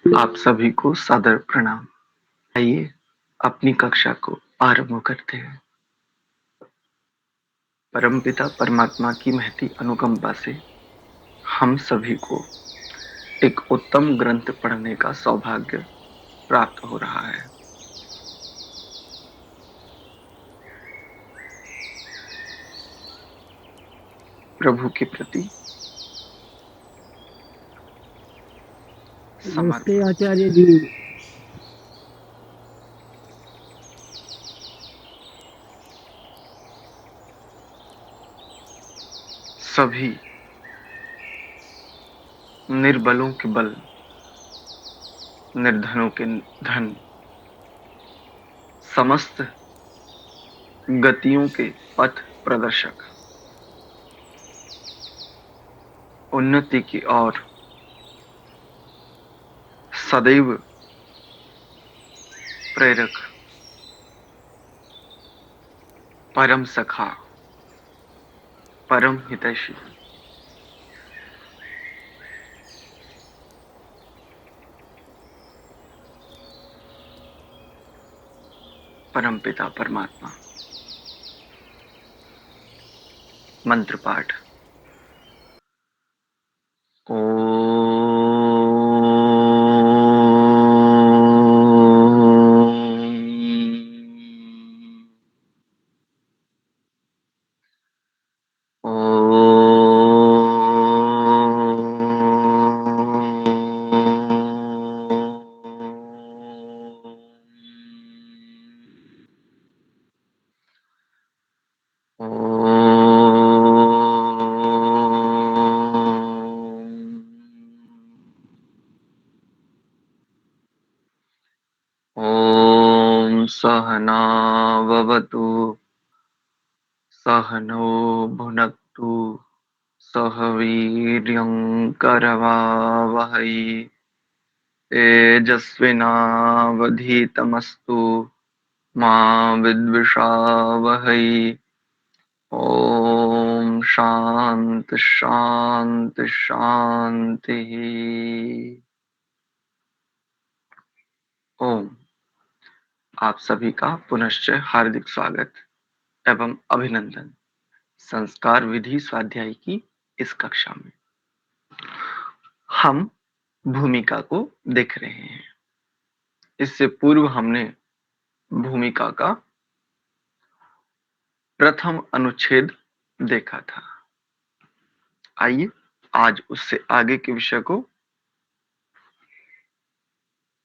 आप सभी को सादर प्रणाम। आइए अपनी कक्षा को आरंभ करते हैं। परमपिता परमात्मा की महती अनुकंपा से हम सभी को एक उत्तम ग्रंथ पढ़ने का सौभाग्य प्राप्त हो रहा है। प्रभु के प्रति नमस्ते समर्पण। आचार्य जी। सभी निर्बलों के बल, निर्धनों के धन, समस्त गतियों के पथ प्रदर्शक, उन्नति की ओर सदैव प्रेरक, परम सखा, परम हितैषी, परमपिता परमात्मा। मंत्र पाठ। ॐ सहनाववतु सहनौ भुनक्तु सह वीर्यं करवावहै तेजस्विनावधीतमस्तु मा विद्विषावहै। ॐ शांति शांति शांतिः। ओम। आप सभी का पुनश्च हार्दिक स्वागत एवं अभिनंदन संस्कार विधि स्वाध्याय की इस कक्षा में। हम भूमिका को देख रहे हैं। इससे पूर्व हमने भूमिका का प्रथम अनुच्छेद देखा था। आइए आज उससे आगे के विषय को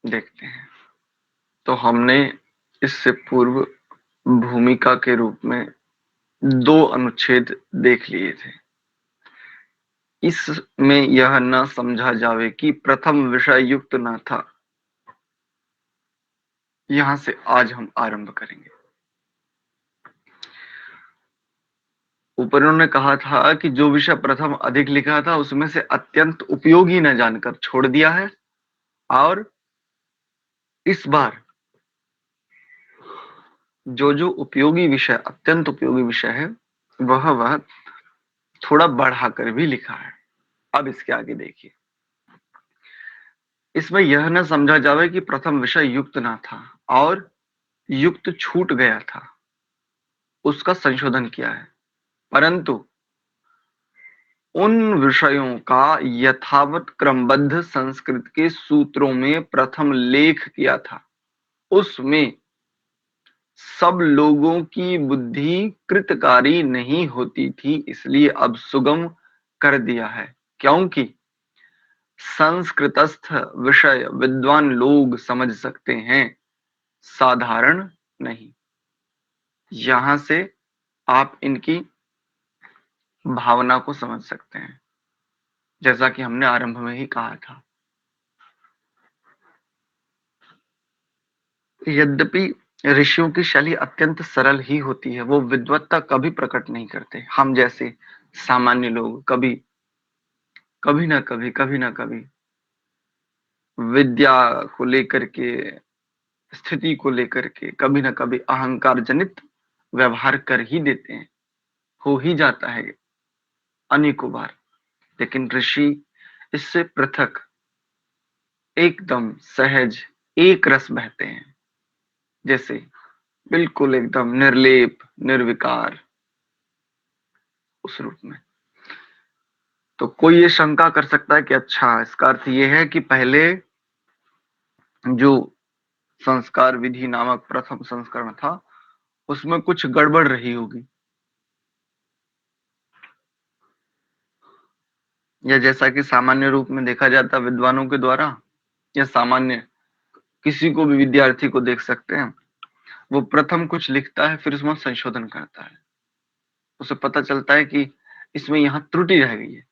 देखते हैं। तो हमने इससे पूर्व भूमिका के रूप में 2 अनुच्छेद देख लिए थे। इसमें यह न समझा जावे कि प्रथम विषय युक्त न था। यहां से आज हम आरंभ करेंगे। ऊपर उन्होंने कहा था कि जो विषय प्रथम अधिक लिखा था उसमें से अत्यंत उपयोगी न जानकर छोड़ दिया है, और इस बार जो जो उपयोगी विषय, अत्यंत उपयोगी विषय है, वह थोड़ा बढ़ाकर भी लिखा है। अब इसके आगे देखिए। इसमें यह न समझा जावे कि प्रथम विषय युक्त ना था और युक्त छूट गया था, उसका संशोधन किया है, परंतु उन विषयों का यथावत क्रमबद्ध संस्कृत के सूत्रों में प्रथम लेख किया था। उसमें सब लोगों की बुद्धि कृतकारी नहीं होती थी, इसलिए अब सुगम कर दिया है, क्योंकि संस्कृतस्थ विषय विद्वान लोग समझ सकते हैं, साधारण नहीं। यहां से आप इनकी भावना को समझ सकते हैं, जैसा कि हमने आरंभ में ही कहा था। यद्यपि ऋषियों की शैली अत्यंत सरल ही होती है, वो विद्वत्ता कभी प्रकट नहीं करते। हम जैसे सामान्य लोग कभी कभी ना कभी विद्या को लेकर के, स्थिति को लेकर के कभी ना कभी अहंकार जनित व्यवहार कर ही देते हैं, हो ही जाता है अनेकों बार। लेकिन ऋषि इससे पृथक एकदम सहज एक रस बहते हैं, जैसे बिल्कुल एकदम निर्लेप, निर्विकार उस रूप में। तो कोई ये शंका कर सकता है कि अच्छा, इसका अर्थ ये है कि पहले जो संस्कार विधि नामक प्रथम संस्करण था, उसमें कुछ गड़बड़ रही होगी, या जैसा कि सामान्य रूप में देखा जाता विद्वानों के द्वारा, या सामान्य किसी को भी विद्यार्थी को देख सकते हैं, वो प्रथम कुछ लिखता है, फिर उसमें संशोधन करता है, उसे पता चलता है कि इसमें यहाँ त्रुटि रह गई है,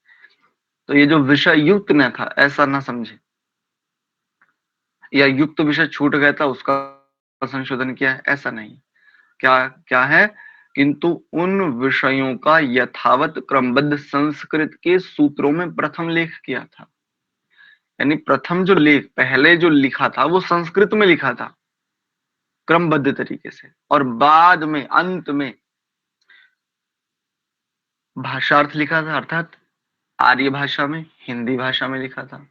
तो ये जो विषय युक्त न था ऐसा ना समझे, या युक्त विषय छूट गया था उसका संशोधन किया है, ऐसा नहीं। क्या क्या है, किंतु उन विषयों का यथावत क्रमबद्ध संस्कृत के सूत्रों में प्रथम लेख किया था। यानी प्रथम जो लेख पहले जो लिखा था वो संस्कृत में लिखा था क्रमबद्ध तरीके से, और बाद में अंत में भाषार्थ लिखा था, अर्थात आर्य भाषा में, हिंदी भाषा में लिखा था।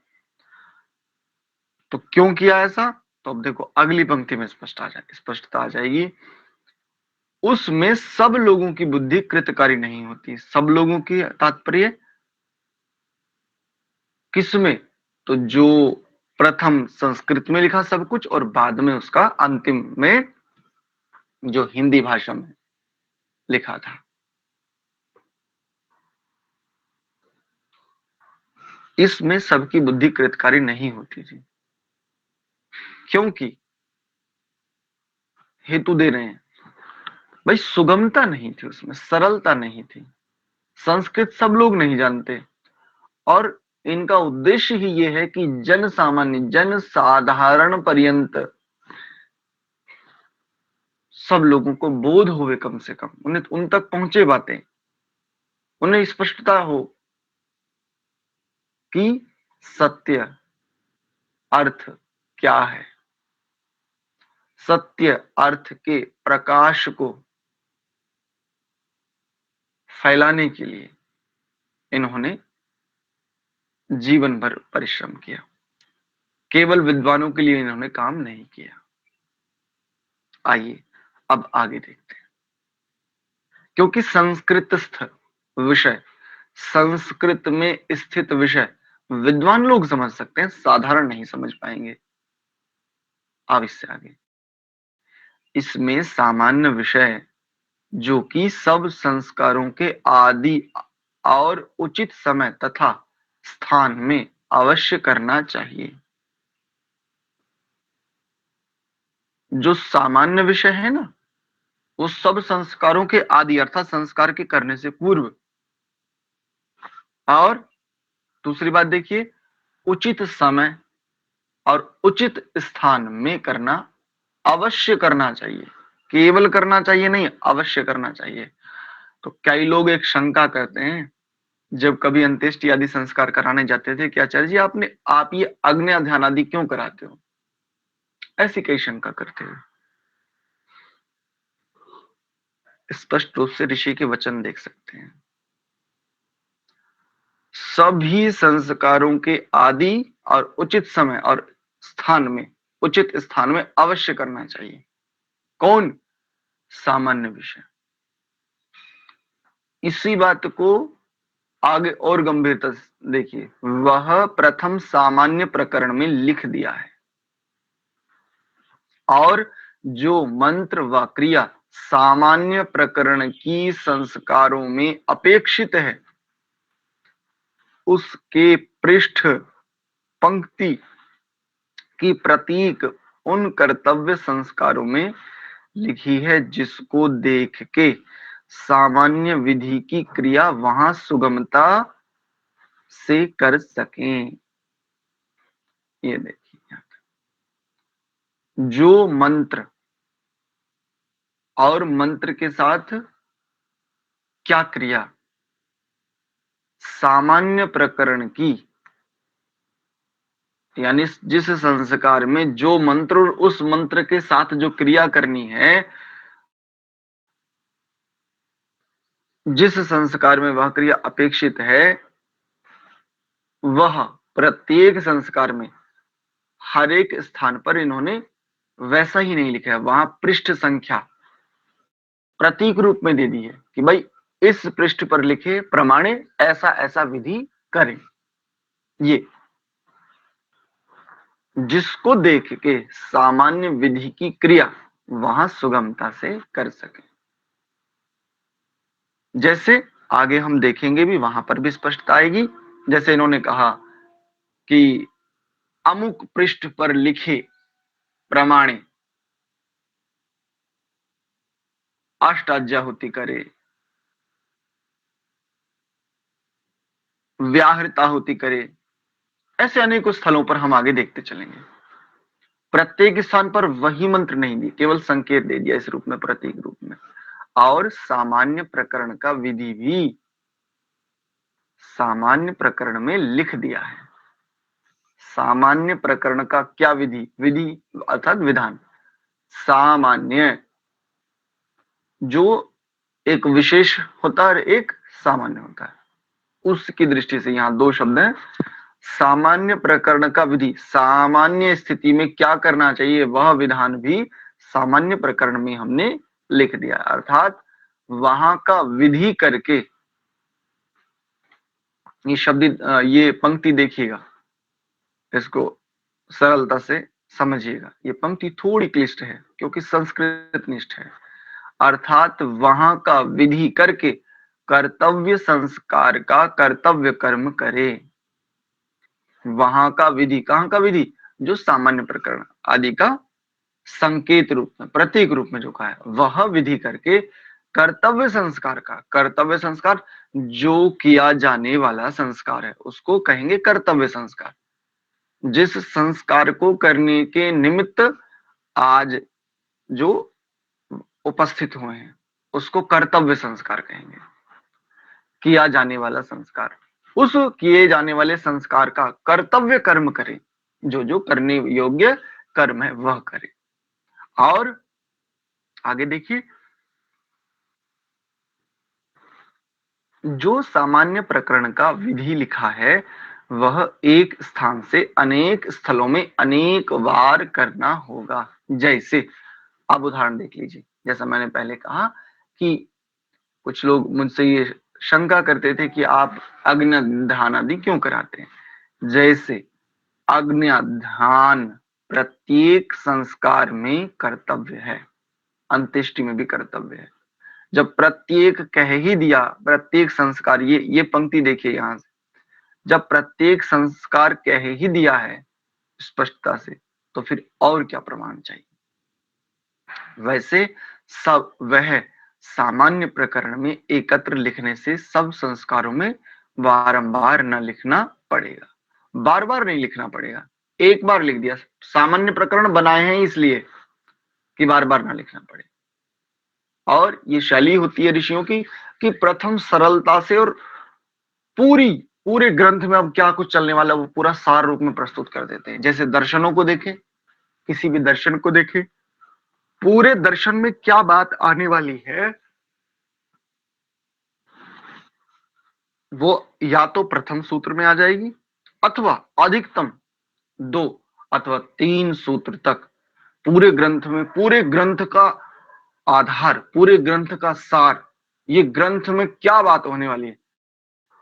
तो क्यों किया ऐसा, तो अब देखो अगली पंक्ति में स्पष्टता आ जाएगी। उसमें सब लोगों की बुद्धि कृतकारी नहीं होती। सब लोगों की तात्पर्य किसमें, तो जो प्रथम संस्कृत में लिखा सब कुछ और बाद में उसका अंतिम में जो हिंदी भाषा में लिखा था, इसमें सबकी बुद्धि कृतकारी नहीं होती थी। क्योंकि हेतु दे रहे हैं भाई, सुगमता नहीं थी उसमें, सरलता नहीं थी, संस्कृत सब लोग नहीं जानते, और इनका उद्देश्य ही ये है कि जन सामान्य, जन साधारण पर्यंत सब लोगों को बोध होवे, कम से कम उन्हें उन तक पहुंचे बातें, उन्हें स्पष्टता हो कि सत्य अर्थ क्या है। सत्य अर्थ के प्रकाश को फैलाने के लिए इन्होंने जीवन भर परिश्रम किया, केवल विद्वानों के लिए इन्होंने काम नहीं किया। आइए अब आगे देखते हैं। क्योंकि संस्कृतस्थ विषय, संस्कृत में स्थित विषय विद्वान लोग समझ सकते हैं, साधारण नहीं समझ पाएंगे। अब इससे आगे, इसमें सामान्य विषय जो कि सब संस्कारों के आदि और उचित समय तथा स्थान में अवश्य करना चाहिए। जो सामान्य विषय है ना, वो सब संस्कारों के आदि अर्थात संस्कार के करने से पूर्व, और दूसरी बात देखिए, उचित समय और उचित स्थान में करना, अवश्य करना चाहिए। केवल करना चाहिए नहीं, अवश्य करना चाहिए। तो कई लोग एक शंका करते हैं, जब कभी अंत्येष्टि आदि संस्कार कराने जाते थे कि आचार्य जी आप ये अग्नि ध्यान आदि क्यों कराते हो, ऐसी कई शंका करते हैं। स्पष्ट रूप से ऋषि के वचन देख सकते हैं। सभी संस्कारों के आदि और उचित समय और स्थान में, उचित स्थान में अवश्य करना चाहिए। कौन, सामान्य विषय। इसी बात को आगे और गंभीरता से देखिए, वह प्रथम सामान्य प्रकरण में लिख दिया है, और जो मंत्र व क्रिया सामान्य प्रकरण की संस्कारों में अपेक्षित है, उसके पृष्ठ पंक्ति की प्रतीक उन कर्तव्य संस्कारों में लिखी है, जिसको देख के सामान्य विधि की क्रिया वहां सुगमता से कर सकें। ये देखिए, जो मंत्र और मंत्र के साथ क्या क्रिया सामान्य प्रकरण की, यानी जिस संस्कार में जो मंत्र और उस मंत्र के साथ जो क्रिया करनी है, जिस संस्कार में वह क्रिया अपेक्षित है, वह प्रत्येक संस्कार में हर एक स्थान पर इन्होंने वैसा ही नहीं लिखा है, वहां पृष्ठ संख्या प्रतीक रूप में दे दी है कि भाई इस पृष्ठ पर लिखे प्रमाणे ऐसा ऐसा विधि करें। ये जिसको देख के सामान्य विधि की क्रिया वहां सुगमता से कर सके। जैसे आगे हम देखेंगे भी, वहां पर भी स्पष्टता आएगी। जैसे इन्होंने कहा कि अमुक पृष्ठ पर लिखे प्रमाणे अष्टाध्याहुति करे, व्याहृताहुति करे, ऐसे अनेकों स्थलों पर हम आगे देखते चलेंगे। प्रत्येक स्थान पर वही मंत्र नहीं दी, केवल संकेत दे दिया इस रूप में, प्रतीक रूप में। और सामान्य प्रकरण का विधि भी सामान्य प्रकरण में लिख दिया है। सामान्य प्रकरण का क्या विधि, विधि अर्थात विधान। सामान्य जो एक विशेष होता है और एक सामान्य होता है, उसकी दृष्टि से यहाँ दो शब्द हैं। सामान्य प्रकरण का विधि, सामान्य स्थिति में क्या करना चाहिए वह विधान भी सामान्य प्रकरण में हमने लिख दिया, अर्थात वहां का विधि करके। ये शब्द, ये पंक्ति देखिएगा, इसको सरलता से समझिएगा। ये पंक्ति थोड़ी क्लिष्ट है क्योंकि संस्कृत निष्ठ है। अर्थात वहां का विधि करके कर्तव्य संस्कार का कर्तव्य कर्म करे। वहां का विधि, कहां का विधि, जो सामान्य प्रकरण आदि का संकेत रूप में, प्रतीक रूप में जो कहा है, वह विधि करके कर्तव्य संस्कार का, कर्तव्य संस्कार जो किया जाने वाला संस्कार है उसको कहेंगे कर्तव्य संस्कार। जिस संस्कार को करने के निमित्त आज जो उपस्थित हुए हैं उसको कर्तव्य संस्कार कहेंगे। किया जाने वाला संस्कार, उस किए जाने वाले संस्कार का कर्तव्य कर्म करे, जो जो करने योग्य कर्म है वह करे। और आगे देखिए, जो सामान्य प्रकरण का विधि लिखा है वह एक स्थान से अनेक स्थलों में अनेक बार करना होगा। जैसे अब उदाहरण देख लीजिए, जैसा मैंने पहले कहा कि कुछ लोग मुझसे ये शंका करते थे कि आप अग्न्यध्यान आदि क्यों कराते हैं। जैसे अग्न्यध्यान प्रत्येक संस्कार में कर्तव्य है, अंत्येष्टि में भी कर्तव्य है। जब प्रत्येक कह ही दिया, प्रत्येक संस्कार, ये पंक्ति देखिए यहां से, जब प्रत्येक संस्कार कह ही दिया है स्पष्टता से, तो फिर और क्या प्रमाण चाहिए। वैसे सब वह सामान्य प्रकरण में एकत्र लिखने से सब संस्कारों में बारंबार न लिखना पड़ेगा, बार बार नहीं लिखना पड़ेगा। एक बार लिख दिया, सामान्य प्रकरण बनाए हैं इसलिए कि बार बार ना लिखना पड़े। और ये शैली होती है ऋषियों की कि प्रथम सरलता से और पूरे ग्रंथ में अब क्या कुछ चलने वाला है वो पूरा सार रूप में प्रस्तुत कर देते हैं। जैसे दर्शनों को देखें, किसी भी दर्शन को देखें, पूरे दर्शन में क्या बात आने वाली है वो या तो प्रथम सूत्र में आ जाएगी अथवा अधिकतम 2 अथवा 3 सूत्र तक पूरे ग्रंथ में, पूरे ग्रंथ का आधार, पूरे ग्रंथ का सार, ये ग्रंथ में क्या बात होने वाली है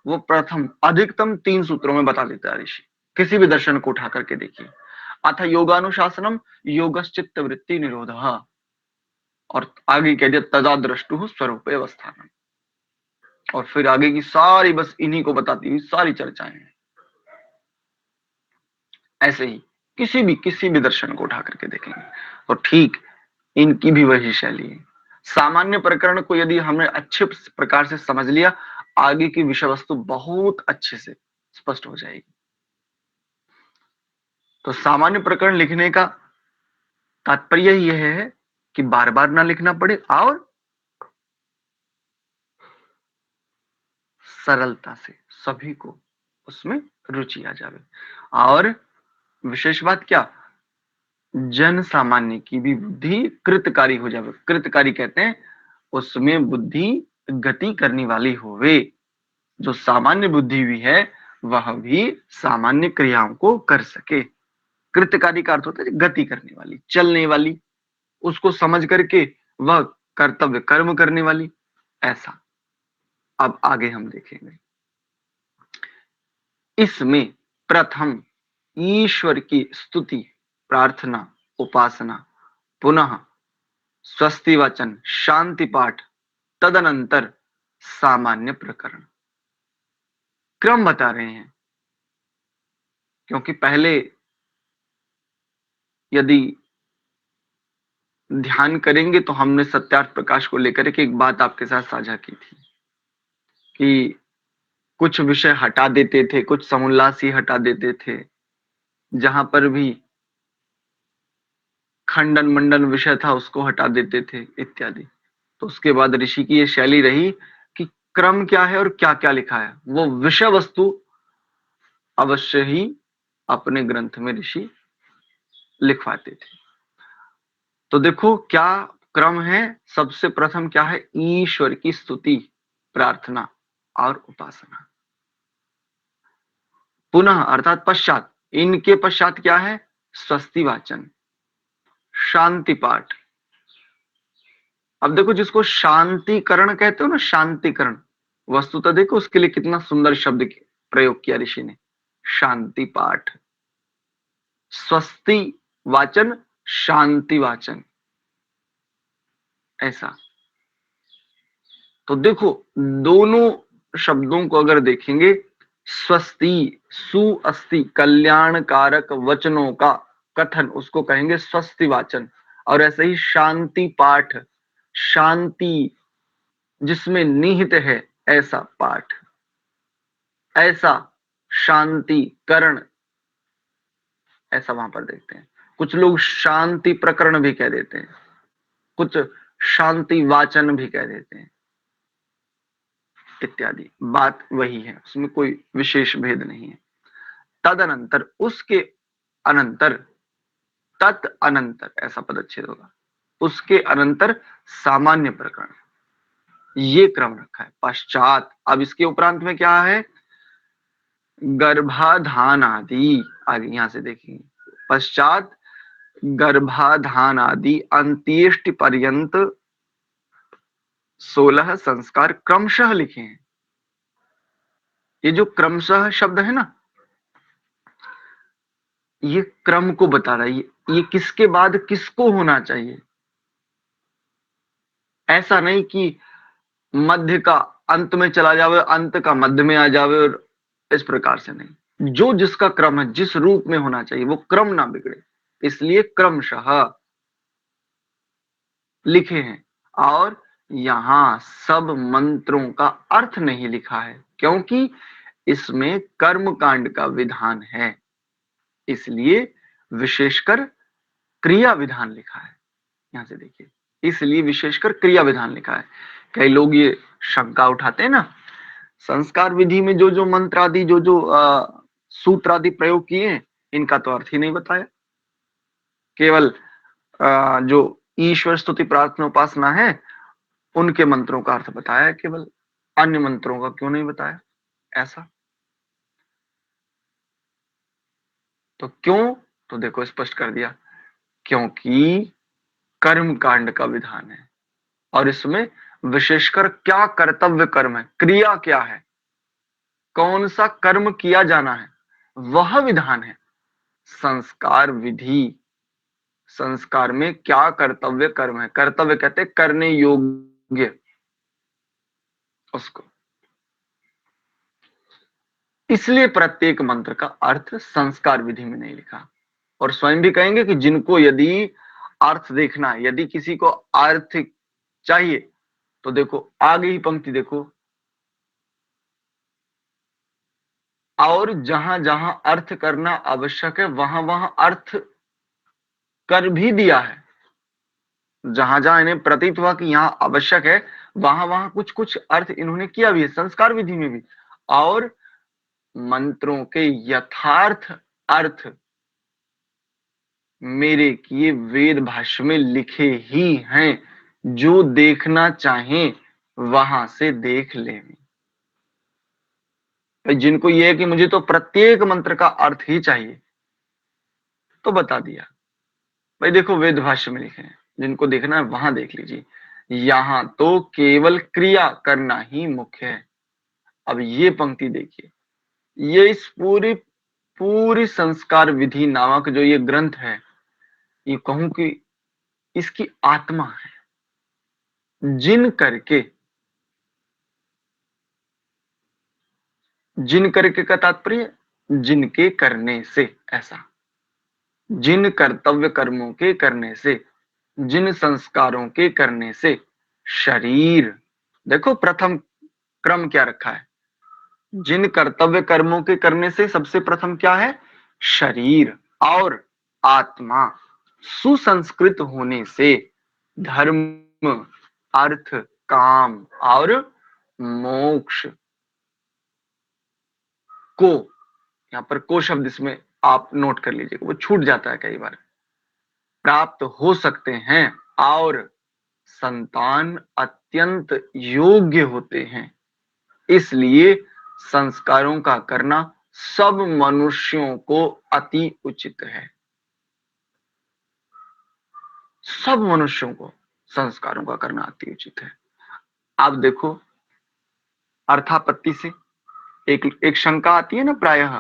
वो प्रथम अधिकतम 3 सूत्रों में बता देता है ऋषि। किसी भी दर्शन को उठा करके देखिए। अथ योगानुशासनम योगश्चित्त वृत्ति निरोध, और आगे कह दिया तदा द्रष्टु स्वरूप अवस्थानम। और फिर आगे की सारी बस इन्हीं को बताती हुई सारी चर्चाएं हैं। ऐसे ही किसी भी दर्शन को उठा करके देखेंगे तो ठीक इनकी भी वही शैली है। सामान्य प्रकरण को यदि हमने अच्छे प्रकार से समझ लिया, आगे की विषय वस्तु बहुत अच्छे से स्पष्ट हो जाएगी। तो सामान्य प्रकरण लिखने का तात्पर्य यह है कि बार बार ना लिखना पड़े और सरलता से सभी को उसमें रुचि आ जावे। और विशेष बात क्या, जन सामान्य की भी बुद्धि कृतकारी हो जावे। कृतकारी कहते हैं उसमें बुद्धि गति करने वाली होवे। जो सामान्य बुद्धि भी है वह भी सामान्य क्रियाओं को कर सके। कृतकारी का अर्थ होता है गति करने वाली, चलने वाली, उसको समझ करके वह कर्तव्य कर्म करने वाली, ऐसा। अब आगे हम देखेंगे। इसमें प्रथम ईश्वर की स्तुति, प्रार्थना, उपासना, पुनः स्वस्ति वचन, शांति पाठ, तदनंतर सामान्य प्रकरण, क्रम बता रहे हैं। क्योंकि पहले यदि ध्यान करेंगे तो हमने सत्यार्थ प्रकाश को लेकर एक बात आपके साथ साझा की थी कि कुछ विषय हटा देते थे, कुछ समुल्लास ही हटा देते थे, जहां पर भी खंडन मंडन विषय था उसको हटा देते थे इत्यादि। तो उसके बाद ऋषि की ये शैली रही कि क्रम क्या है और क्या क्या लिखा है वो विषय वस्तु अवश्य ही अपने ग्रंथ में ऋषि लिखवाते थे। तो देखो क्या क्रम है। सबसे प्रथम क्या है, ईश्वर की स्तुति, प्रार्थना और उपासना। पुनः अर्थात पश्चात, इनके पश्चात क्या है, स्वस्ति वाचन, शांति पाठ। अब देखो जिसको शांतिकरण कहते हो ना, शांतिकरण, वस्तुतः देखो उसके लिए कितना सुंदर शब्द प्रयोग किया ऋषि ने, शांति पाठ, स्वस्ति वाचन, शांति वाचन, ऐसा। तो देखो दोनों शब्दों को अगर देखेंगे, स्वस्ति, सु अस्ति, कल्याणकारक वचनों का कथन, उसको कहेंगे स्वस्ति वाचन। और ऐसे ही शांति पाठ, शांति जिसमें निहित है ऐसा पाठ, ऐसा शांति करण, ऐसा वहां पर देखते हैं। कुछ लोग शांति प्रकरण भी कह देते हैं, कुछ शांति वाचन भी कह देते हैं इत्यादि। बात वही है, उसमें कोई विशेष भेद नहीं है। तदनंतर, उसके अनंतर, तत् अनंतर ऐसा पदच्छेद होगा, उसके अनंतर सामान्य प्रकरण, ये क्रम रखा है। पश्चात, अब इसके उपरांत में क्या है, गर्भाधान आदि, आगे यहां से देखेंगे। पश्चात गर्भाधान आदि अंत्येष्टि पर्यंत 16 संस्कार क्रमशः लिखे हैं। ये जो क्रमशः शब्द है ना, ये क्रम को बता रहा है, ये किसके बाद किसको होना चाहिए। ऐसा नहीं कि मध्य का अंत में चला जावे, अंत का मध्य में आ जावे, और इस प्रकार से नहीं। जो जिसका क्रम है, जिस रूप में होना चाहिए, वो क्रम ना बिगड़े, इसलिए क्रमशः लिखे हैं। और यहां सब मंत्रों का अर्थ नहीं लिखा है, क्योंकि इसमें कर्म कांड का विधान है, इसलिए विशेषकर क्रिया विधान लिखा है। यहां से देखिए, इसलिए विशेषकर क्रिया विधान लिखा है। कई लोग ये शंका उठाते हैं ना, संस्कार विधि में जो जो मंत्र आदि, जो जो सूत्र आदि प्रयोग किए हैं, इनका तो अर्थ ही नहीं बताया। केवल जो ईश्वर स्तुति प्रार्थना उपासना है, उनके मंत्रों का अर्थ बताया है केवल, अन्य मंत्रों का क्यों नहीं बताया, ऐसा। तो क्यों, तो देखो स्पष्ट कर दिया, क्योंकि कर्म कांड का विधान है, और इसमें विशेषकर क्या कर्तव्य कर्म है, क्रिया क्या है, कौन सा कर्म किया जाना है, वह विधान है। संस्कार विधि, संस्कार में क्या कर्तव्य कर्म है, कर्तव्य कहते हैं करने योग्य उसको, इसलिए प्रत्येक मंत्र का अर्थ संस्कार विधि में नहीं लिखा। और स्वयं भी कहेंगे कि जिनको यदि अर्थ देखना है, यदि किसी को अर्थ चाहिए, तो देखो आगे ही पंक्ति देखो, और जहां जहां अर्थ करना आवश्यक है वहां वहां अर्थ कर भी दिया है। जहां जहां इन्हें प्रतीत हुआ कि यहां आवश्यक है, वहां वहां कुछ कुछ अर्थ इन्होंने किया भी है, संस्कार विधि में भी। और मंत्रों के यथार्थ अर्थ मेरे किए वेद भाष्य में लिखे ही हैं, जो देखना चाहें वहां से देख लें। जिनको ये है कि मुझे तो प्रत्येक मंत्र का अर्थ ही चाहिए, तो बता दिया। भाई देखो वेद भाष्य में लिखे हैं, जिनको देखना है वहां देख लीजिए। यहाँ तो केवल क्रिया करना ही मुख्य है। अब ये पंक्ति देखिए, ये इस पूरी पूरी संस्कार विधि नामक जो ये ग्रंथ है, ये कहूं कि इसकी आत्मा है। जिन करके, जिन करके का तात्पर्य जिनके करने से, ऐसा जिन कर्तव्य कर्मों के करने से, जिन संस्कारों के करने से शरीर, देखो प्रथम क्रम क्या रखा है, जिन कर्तव्य कर्मों के करने से सबसे प्रथम क्या है, शरीर और आत्मा सुसंस्कृत होने से धर्म, अर्थ, काम और मोक्ष को, यहां पर को शब्द इसमें आप नोट कर लीजिएगा, वो छूट जाता है कई बार, प्राप्त हो सकते हैं और संतान अत्यंत योग्य होते हैं। इसलिए संस्कारों का करना सब मनुष्यों को अति उचित है। सब मनुष्यों को संस्कारों का करना अति उचित है। आप देखो अर्थापत्ति से एक एक शंका आती है ना प्रायः,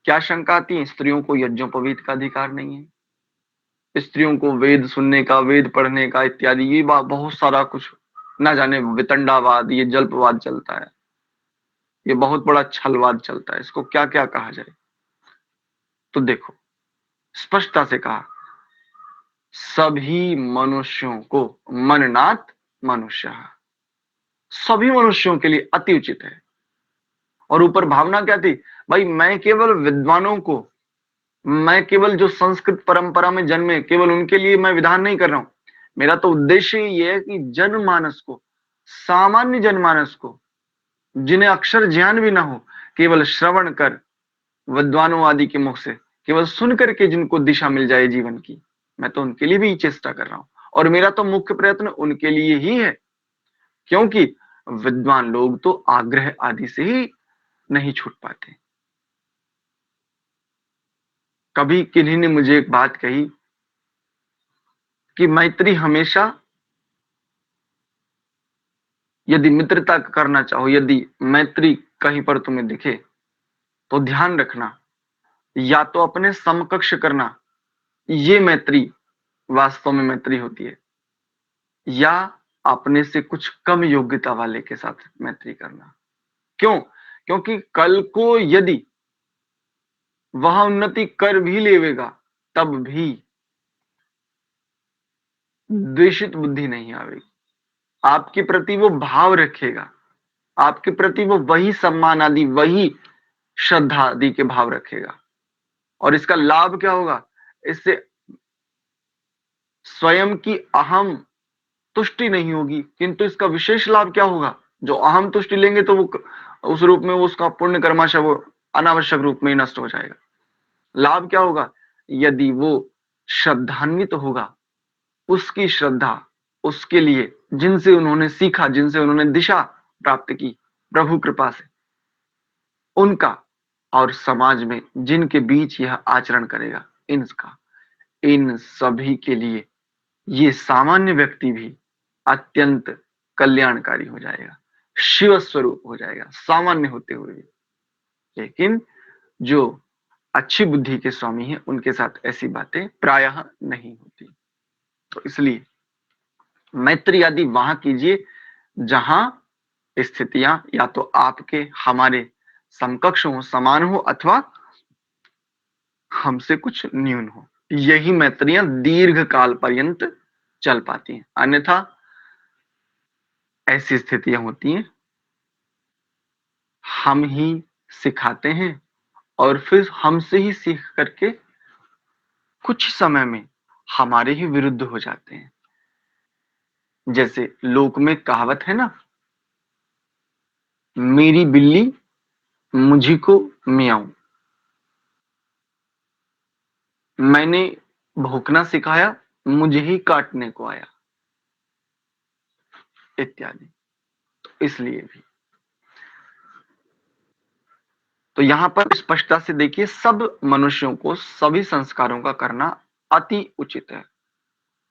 क्या शंका आती है, स्त्रियों को यज्ञोपवीत का अधिकार नहीं है, स्त्रियों को वेद सुनने का, वेद पढ़ने का इत्यादि, ये बात बहुत सारा कुछ, ना जाने वितंडावाद, ये जल्पवाद चलता है, ये बहुत बड़ा छलवाद चलता है, इसको क्या क्या कहा जाए। तो देखो स्पष्टता से कहा, सभी मनुष्यों को, मननात् मनुष्य, सभी मनुष्यों के लिए अति उचित है। और ऊपर भावना क्या थी, भाई मैं केवल विद्वानों को, मैं केवल जो संस्कृत परंपरा में जन्मे केवल उनके लिए मैं विधान नहीं कर रहा हूं, मेरा तो उद्देश्य ये है कि जनमानस को, सामान्य जनमानस को, जिन्हें अक्षर ज्ञान भी ना हो, केवल श्रवण कर, विद्वानों आदि के मुख से केवल सुन करके जिनको दिशा मिल जाए जीवन की, मैं तो उनके लिए भी चेष्टा कर रहा हूं। और मेरा तो मुख्य प्रयत्न उनके लिए ही है, क्योंकि विद्वान लोग तो आग्रह आदि से ही नहीं छूट पाते। कभी किन्हीं ने मुझे एक बात कही कि मैत्री हमेशा, यदि मित्रता करना चाहो, यदि मैत्री कहीं पर तुम्हें दिखे तो ध्यान रखना, या तो अपने समकक्ष करना, ये मैत्री वास्तव में मैत्री होती है, या अपने से कुछ कम योग्यता वाले के साथ मैत्री करना। क्यों? क्योंकि कल को यदि वह उन्नति कर भी लेवेगा, तब भी द्वेषित बुद्धि नहीं आवेगी, आपके प्रति वो भाव रखेगा, आपके प्रति वो वही सम्मान आदि, वही श्रद्धा आदि के भाव रखेगा। और इसका लाभ क्या होगा, इससे स्वयं की अहम तुष्टि नहीं होगी, किंतु इसका विशेष लाभ क्या होगा, जो अहम तुष्टि लेंगे तो वो उस रूप में वो उसका पुण्य कर्माशय वो अनावश्यक रूप में ही नष्ट हो जाएगा। लाभ क्या होगा, यदि वो श्रद्धान्वित होगा, उसकी श्रद्धा उसके लिए, जिनसे उन्होंने सीखा, जिनसे उन्होंने दिशा प्राप्त की प्रभु कृपा से, उनका, और समाज में जिनके बीच यह आचरण करेगा, इनका, इन सभी के लिए ये सामान्य व्यक्ति भी अत्यंत कल्याणकारी हो जाएगा, शिव स्वरूप हो जाएगा, सामान्य होते हुए भी। लेकिन जो अच्छी बुद्धि के स्वामी हैं, उनके साथ ऐसी बातें प्रायः नहीं होती। तो इसलिए मैत्री आदि वहां कीजिए जहां स्थितियां या तो आपके हमारे समकक्ष हो, समान हो, अथवा हमसे कुछ न्यून हो। यही मैत्रियां दीर्घ काल पर्यंत चल पाती हैं। अन्यथा ऐसी स्थितियां होती हैं, हम ही सिखाते हैं और फिर हमसे ही सीख करके कुछ समय में हमारे ही विरुद्ध हो जाते हैं। जैसे लोक में कहावत है ना, मेरी बिल्ली मुझी को मियाऊं, मैंने भौंकना सिखाया, मुझे ही काटने को आया, इत्यादि। तो इसलिए भी तो यहां पर स्पष्टता से देखिए, सब मनुष्यों को सभी संस्कारों का करना अति उचित है।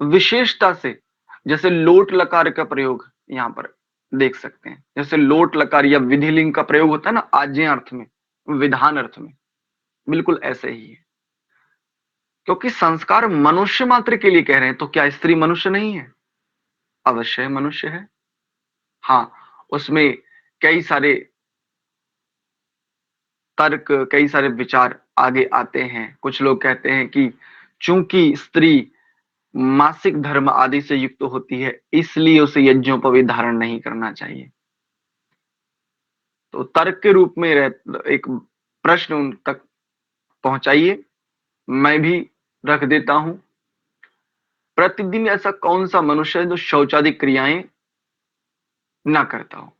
विशेषता से जैसे लोट लकार का प्रयोग यहां पर देख सकते हैं। जैसे लोट लकार या विधिलिंग का प्रयोग होता है ना आज्ञा अर्थ में, विधान अर्थ में, बिल्कुल ऐसे ही है। क्योंकि संस्कार मनुष्य मात्र के लिए कह रहे हैं, तो क्या स्त्री मनुष्य नहीं है? अवश्य मनुष्य है। हाँ, उसमें कई सारे तर्क, कई सारे विचार आगे आते हैं। कुछ लोग कहते हैं कि चूंकि स्त्री मासिक धर्म आदि से युक्त होती है, इसलिए उसे यज्ञोपवीत धारण नहीं करना चाहिए। तो तर्क के रूप में एक प्रश्न उन तक पहुंचाइए, मैं भी रख देता हूं। प्रतिदिन ऐसा कौन सा मनुष्य है जो शौचादि क्रियाएं ना करता हो?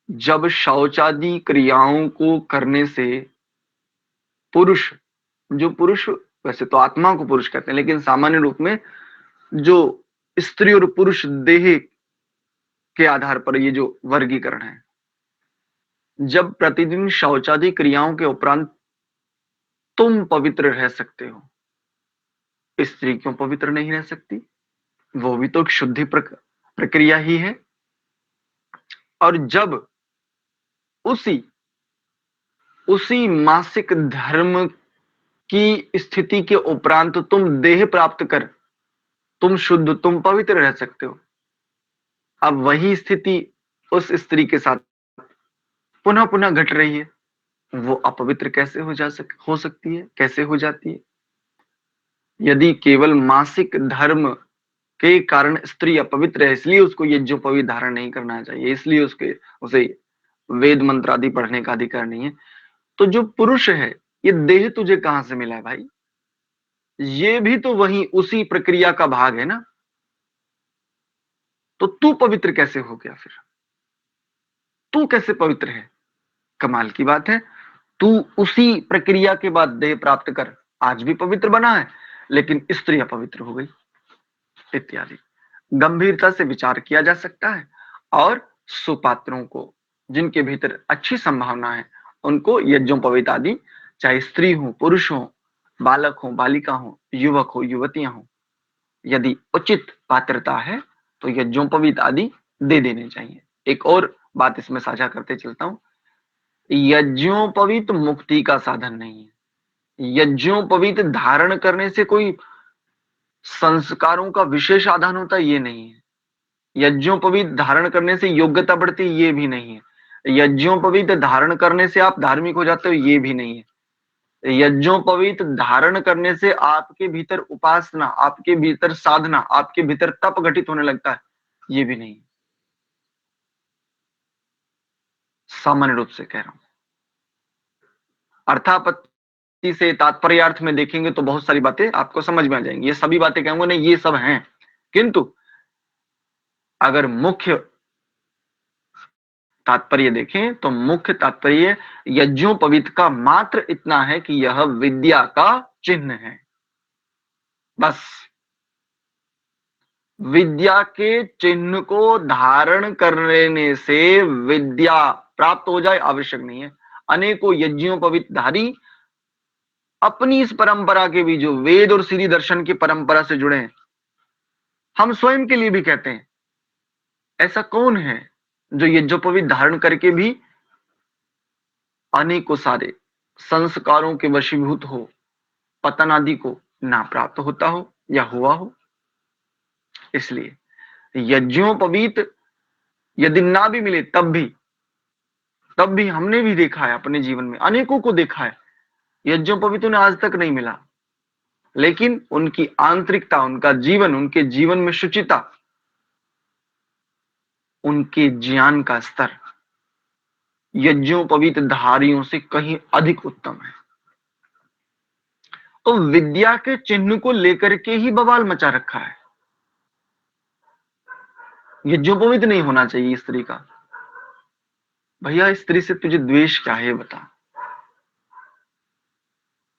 जब शौचादि क्रियाओं को करने से पुरुष, जो पुरुष, वैसे तो आत्मा को पुरुष कहते हैं, लेकिन सामान्य रूप में जो स्त्री और पुरुष देह के आधार पर ये जो वर्गीकरण है, जब प्रतिदिन शौचादि क्रियाओं के उपरांत तुम पवित्र रह सकते हो, स्त्री क्यों पवित्र नहीं रह सकती? वो भी तो एक शुद्धि प्रक्रिया ही है। और जब उसी उसी मासिक धर्म की स्थिति के उपरांत तुम देह प्राप्त कर तुम शुद्ध, तुम पवित्र रह सकते हो, अब वही स्थिति उस स्त्री के साथ पुनः पुनः घट रही है, वो अपवित्र कैसे हो सकती है, कैसे हो जाती है? यदि केवल मासिक धर्म के कारण स्त्री अपवित्र है, इसलिए उसको यज्ञोपवीत धारण नहीं करना चाहिए, इसलिए उसे वेद मंत्र आदि पढ़ने का अधिकार नहीं है, तो जो पुरुष है, ये देह तुझे कहां से मिला है भाई? ये भी तो वही उसी प्रक्रिया का भाग है ना। तो तू पवित्र कैसे हो गया फिर? तू कैसे पवित्र है? कमाल की बात है। तू उसी प्रक्रिया के बाद देह प्राप्त कर आज भी पवित्र बना है, लेकिन स्त्री अपवित्र हो गई, इत्यादि। गंभीरता से विचार किया जा सकता है, और सुपात्रों को, जिनके भीतर अच्छी संभावना है, उनको यज्ञोपवीत आदि, चाहे स्त्री हो, पुरुष हो, बालक हो, बालिका हो, युवक हो, युवतियां हो, यदि उचित पात्रता है तो यज्ञोपवीत आदि दे देने चाहिए। एक और बात इसमें साझा करते चलता हूं, यज्ञोपवीत मुक्ति का साधन नहीं है। यज्ञोपवीत धारण करने से कोई संस्कारों का विशेष आधान होता, ये नहीं है। यज्ञोपवीत धारण करने से योग्यता बढ़ती, ये भी नहीं है। यज्ञोपवीत धारण करने से आप धार्मिक हो जाते हो, ये भी नहीं है। यज्ञोपवीत धारण करने से आपके भीतर उपासना, आपके भीतर साधना, आपके भीतर तप घटित होने लगता है, ये भी नहीं। सामान्य रूप से कह रहा हूं। अर्थापत्ति से तात्पर्यार्थ में देखेंगे तो बहुत सारी बातें आपको समझ में आ जाएंगी। ये सभी बातें कहूंगा नहीं, ये सब हैं, किंतु अगर मुख्य तात्पर्य देखें तो मुख्य तात्पर्य यज्ञोपवीत का मात्र इतना है कि यह विद्या का चिन्ह है, बस। विद्या के चिन्ह को धारण करने से विद्या प्राप्त हो जाए आवश्यक नहीं है। अनेकों यज्ञोपवीत धारी अपनी इस परंपरा के भी, जो वेद और श्री दर्शन की परंपरा से जुड़े हैं, हम स्वयं के लिए भी कहते हैं, ऐसा कौन है जो यज्ञोपवीत धारण करके भी अनेकों सारे संस्कारों के वशीभूत हो, पतन आदि को ना प्राप्त होता हो या हुआ हो? इसलिए यज्ञोपवीत यदि ना भी मिले तब भी हमने भी देखा है अपने जीवन में, अनेकों को देखा है, यज्ञोपवीत उन्हें आज तक नहीं मिला, लेकिन उनकी आंतरिकता, उनका जीवन, उनके जीवन में शुचिता, उनके ज्ञान का स्तर यज्ञोपवीत धारियों से कहीं अधिक उत्तम है। तो विद्या के चिन्ह को लेकर के ही बवाल मचा रखा है। यज्ञोपवीत नहीं होना चाहिए स्त्री का। भैया स्त्री से तुझे द्वेष क्या है, बता।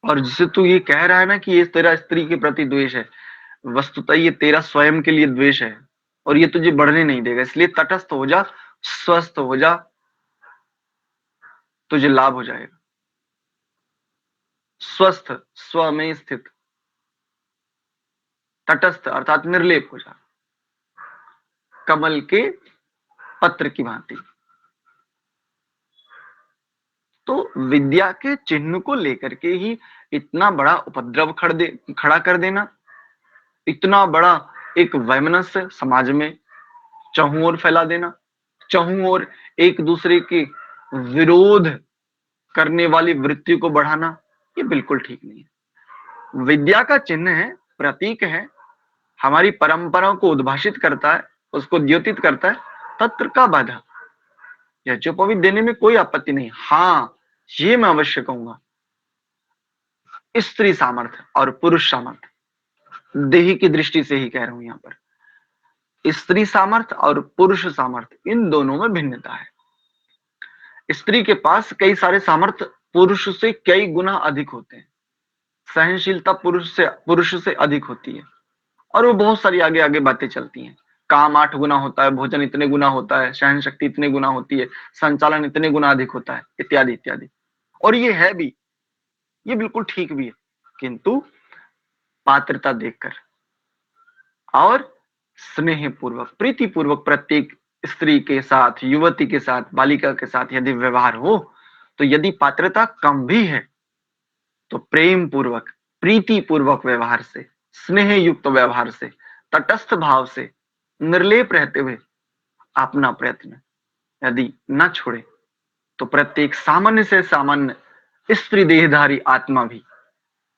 और जिसे तू ये कह रहा है ना कि ये तेरा स्त्री के प्रति द्वेष है, वस्तुतः ये तेरा स्वयं के लिए द्वेष है, और ये तुझे बढ़ने नहीं देगा। इसलिए तटस्थ हो जा, स्वस्थ हो जा, तुझे लाभ हो जाएगा। स्वस्थ, स्व में स्थित, तटस्थ अर्थात निर्लेप हो जा, कमल के पत्र की भांति। तो विद्या के चिन्ह को लेकर के ही इतना बड़ा उपद्रव खड़ा कर देना, इतना बड़ा एक वैमनस्य समाज में चहुं ओर फैला देना, चहुं ओर एक दूसरे के विरोध करने वाली वृत्ति को बढ़ाना, ये बिल्कुल ठीक नहीं है। विद्या का चिन्ह है, प्रतीक है, हमारी परंपराओं को उद्भाषित करता है, उसको द्योतित करता है, तत्र का बाधा। यज्ञोपवीत देने में कोई आपत्ति नहीं। हाँ, ये मैं अवश्य कहूंगा, स्त्री सामर्थ्य और पुरुष सामर्थ्य, देही की दृष्टि से ही कह रहा हूं यहां पर, स्त्री सामर्थ्य और पुरुष सामर्थ्य, इन दोनों में भिन्नता है। स्त्री के पास कई सारे सामर्थ्य पुरुष से कई गुना अधिक होते हैं, सहनशीलता पुरुष से अधिक होती है, और वो बहुत सारी आगे आगे बातें चलती हैं। काम 8 गुना होता है, भोजन इतने गुना होता है, सहन शक्ति इतने गुना होती है, संचालन इतने गुना अधिक होता है, इत्यादि इत्यादि। और ये है भी, ये बिल्कुल ठीक भी है, किंतु पात्रता देखकर और स्नेह पूर्वक, प्रीति पूर्वक प्रत्येक स्त्री के साथ, युवती के साथ, बालिका के साथ यदि व्यवहार हो, तो यदि पात्रता कम भी है तो प्रेम पूर्वक, प्रीति पूर्वक व्यवहार से, स्नेह युक्त व्यवहार से, तटस्थ भाव से, निर्लेप रहते हुए अपना प्रयत्न यदि न छोड़े, तो प्रत्येक सामान्य से सामान्य स्त्री देहधारी आत्मा भी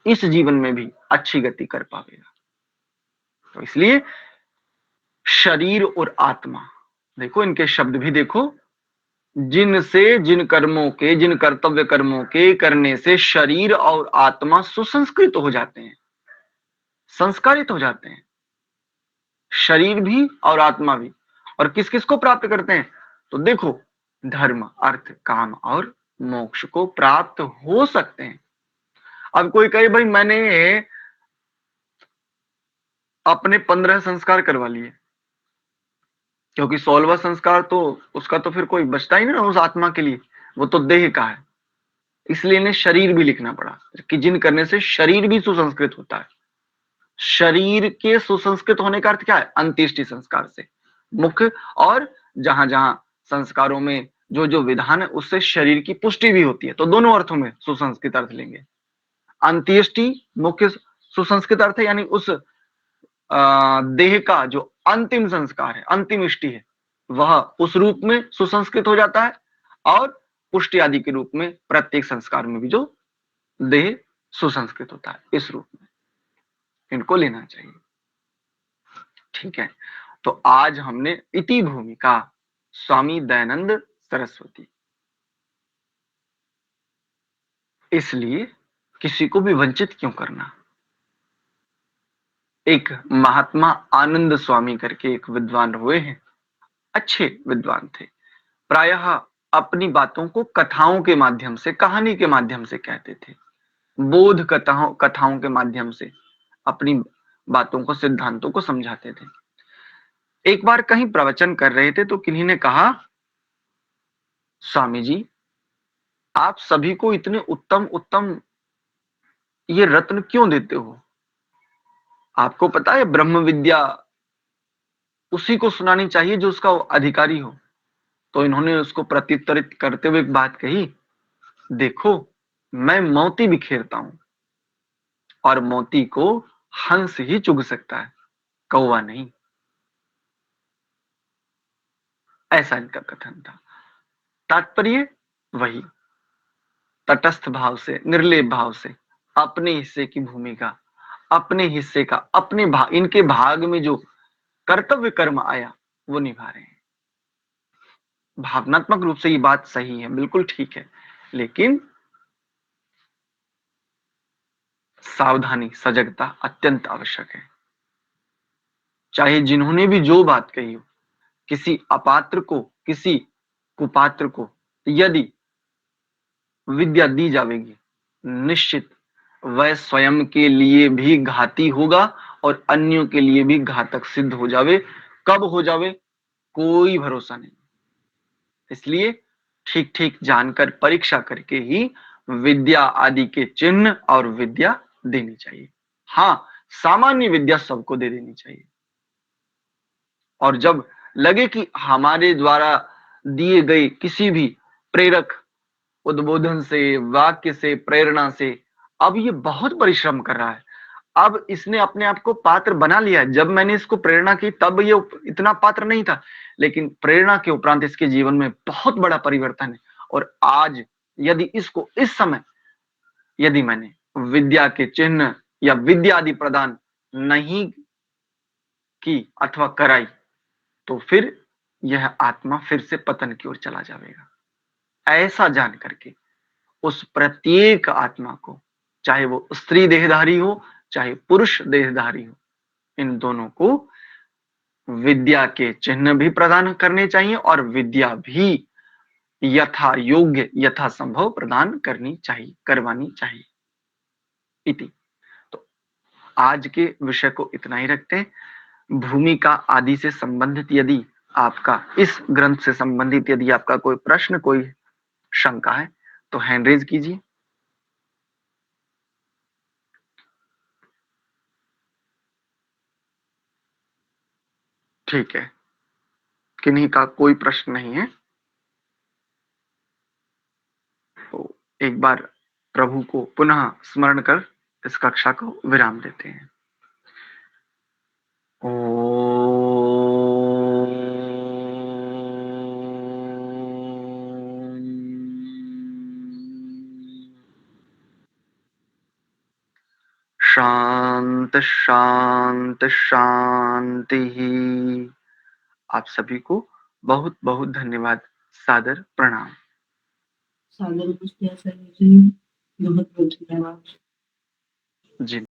इस जीवन में भी अच्छी गति कर पाएगा। तो इसलिए शरीर और आत्मा, देखो इनके शब्द भी देखो, जिनसे, जिन कर्मों के, जिन कर्तव्य कर्मों के करने से शरीर और आत्मा सुसंस्कृत हो जाते हैं, संस्कारित हो जाते हैं, शरीर भी और आत्मा भी। और किस किस को प्राप्त करते हैं? तो देखो, धर्म, अर्थ, काम और मोक्ष को प्राप्त हो सकते हैं। अब कोई कहे भाई मैंने अपने 15 संस्कार करवा लिए, क्योंकि 16वां संस्कार तो उसका तो फिर कोई बचता ही नहीं उस आत्मा के लिए, वो तो देह का है, इसलिए इन्हें शरीर भी लिखना पड़ा कि जिन करने से शरीर भी सुसंस्कृत होता है। शरीर के सुसंस्कृत होने का अर्थ क्या है? अंत्येष्टि संस्कार से, मुख्य और जहां जहां संस्कारों में जो जो विधान है उससे शरीर की पुष्टि भी होती है, तो दोनों अर्थों में सुसंस्कृत अर्थ लेंगे। अंत्येष्टि मुख्य सुसंस्कृत अर्थ है, यानी उस देह का जो अंतिम संस्कार है, अंतिम इष्टि है, वह उस रूप में सुसंस्कृत हो जाता है, और पुष्टि आदि के रूप में प्रत्येक संस्कार में भी जो देह सुसंस्कृत होता है, इस रूप में इनको लेना चाहिए। ठीक है, तो आज हमने इति भूमिका स्वामी दयानंद सरस्वती, इसलिए किसी को भी वंचित क्यों करना। एक महात्मा आनंद स्वामी करके एक विद्वान हुए हैं, अच्छे विद्वान थे, प्रायः अपनी बातों को कथाओं के माध्यम से, कहानी के माध्यम से कहते थे, बोध कथाओं के माध्यम से अपनी बातों को, सिद्धांतों को समझाते थे। एक बार कहीं प्रवचन कर रहे थे तो किन्हीं ने कहा, स्वामी जी आप सभी को इतने उत्तम उत्तम ये रत्न क्यों देते हो? आपको पता है ब्रह्म विद्या उसी को सुनानी चाहिए जो उसका अधिकारी हो। तो इन्होंने उसको प्रत्युत्तरित करते हुए एक बात कही, देखो मैं मोती बिखेरता हूं, और मोती को हंस ही चुग सकता है, कौवा नहीं। ऐसा इनका कथन था। तात्पर्य वही, तटस्थ भाव से, निर्लेप भाव से, अपने हिस्से की भूमिका, अपने हिस्से का, अपने इनके भाग में जो कर्तव्य कर्म आया वो निभा रहे हैं। भावनात्मक रूप से ये बात सही है, बिल्कुल ठीक है, लेकिन सावधानी, सजगता अत्यंत आवश्यक है। चाहे जिन्होंने भी जो बात कही हो, किसी अपात्र को, किसी कुपात्र को यदि विद्या दी जाएगी, निश्चित वह स्वयं के लिए भी घाती होगा और अन्यों के लिए भी घातक सिद्ध हो जावे। कब हो जावे कोई भरोसा नहीं। इसलिए ठीक-ठीक जानकर परीक्षा करके ही विद्या आदि के चिन्ह और विद्या देनी चाहिए। हाँ, सामान्य विद्या सबको दे देनी चाहिए। और जब लगे कि हमारे द्वारा दिए गए किसी भी प्रेरक उद्बोधन से, वाक्य से, प्रेरणा से अब ये बहुत परिश्रम कर रहा है। अब इसने अपने आप को पात्र बना लिया है। जब मैंने इसको प्रेरणा की तब ये इतना पात्र नहीं था, लेकिन प्रेरणा के उपरांत इसके जीवन में बहुत बड़ा परिवर्तन है। और आज यदि इसको इस समय यदि मैंने विद्या के चिन्ह या विद्या आदि प्रदान नहीं की अथवा कराई, तो फिर यह आत्मा फिर से पतन की ओर चला जाएगा। ऐसा जान करके उस प्रत्येक आत्मा को, चाहे वो स्त्री देहधारी हो, चाहे पुरुष देहधारी हो, इन दोनों को विद्या के चिन्ह भी प्रदान करने चाहिए और विद्या भी यथा योग्य, यथा संभव प्रदान करनी चाहिए, करवानी चाहिए। इति। तो आज के विषय को इतना ही रखते हैं। भूमिका आदि से संबंधित यदि आपका इस ग्रंथ से संबंधित यदि आपका कोई प्रश्न, कोई शंका है, तो हैंड रेज कीजिए। ठीक है, किन्हीं का कोई प्रश्न नहीं है, तो एक बार प्रभु को पुनः स्मरण कर इस कक्षा को विराम देते हैं। शांत शांत शांति ही। आप सभी को बहुत बहुत धन्यवाद, सादर प्रणाम। सादर नमस्ते आचार्य जी, बहुत बहुत धन्यवाद। जी।